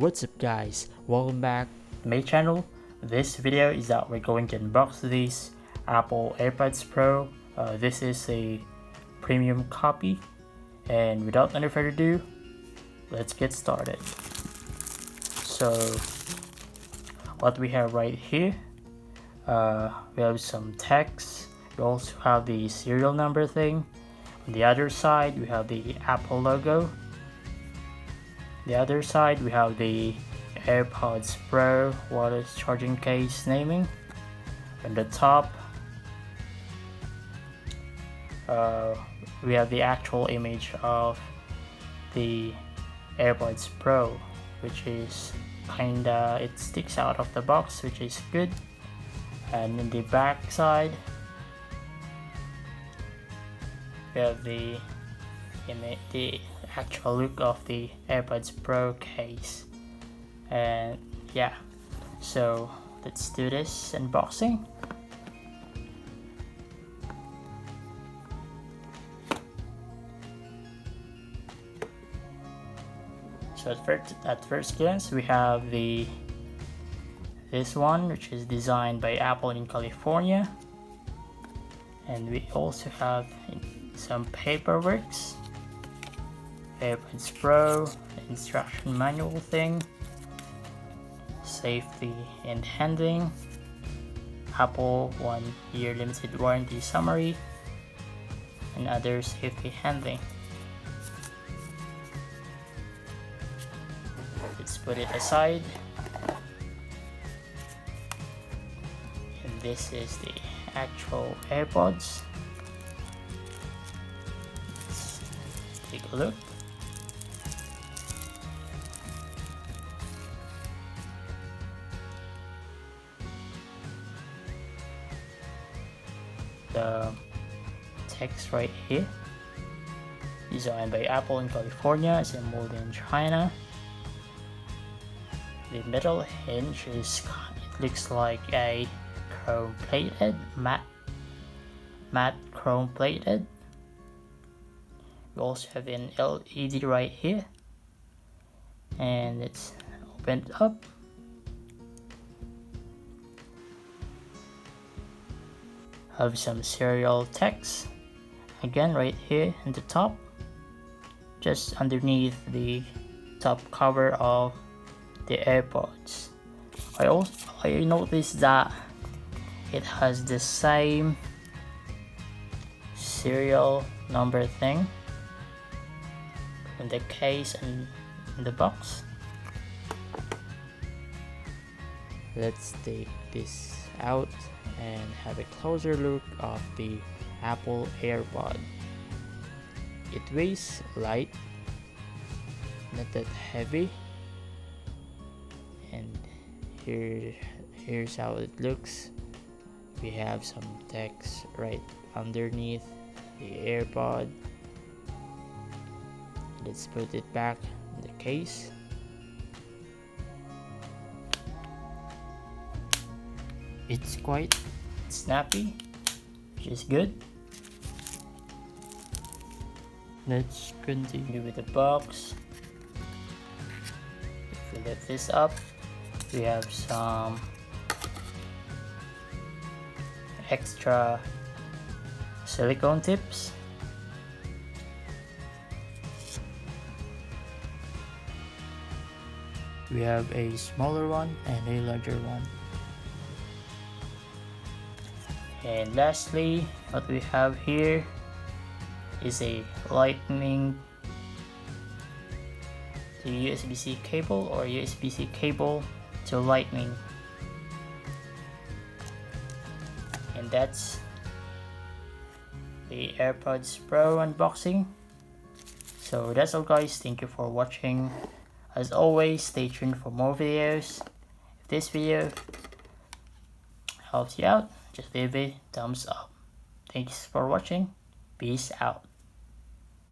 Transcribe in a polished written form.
What's up guys, welcome back to my channel. This video is that we're going to unbox this Apple AirPods Pro. This is a premium copy, and without any further ado, let's get started. So what we have right here, we have some text. We also have the serial number thing. On the other side we have the Apple logo. The other side we have the AirPods Pro wireless charging case naming. On the top we have the actual image of the AirPods Pro, which is kinda, it sticks out of the box, which is good. And in the back side we have the actual look of the AirPods Pro case. And yeah, so let's do this unboxing. So at first glance we have this one, which is designed by Apple in California, and we also have some paperworks. AirPods Pro, instruction manual thing, safety and handling, Apple 1-year limited warranty summary, and other safety handling. Let's put it aside. And this is the actual AirPods. Let's take a look. The text right here, designed by Apple in California, assembled in China. The metal hinge is, it looks like a chrome plated, matte chrome plated. We also have an LED right here, and it's opened up. Have some serial text again right here in the top, just underneath the top cover of the AirPods. I noticed that it has the same serial number thing in the case and in the box. Let's take this out and have a closer look of the Apple AirPod. It weighs light, not that heavy, and here's how it looks. We have some text right underneath the AirPod. Let's put it back in the case. It's quite snappy, which is good. Let's continue with the box. If we lift this up, we have some extra silicone tips. We have a smaller one and a larger one. And lastly, what we have here is a lightning to USB-C cable, or USB-C cable to lightning. And that's the AirPods Pro unboxing. So that's all guys, thank you for watching. As always, stay tuned for more videos. If this video helps you out, just leave a thumbs up. Thanks for watching. Peace out.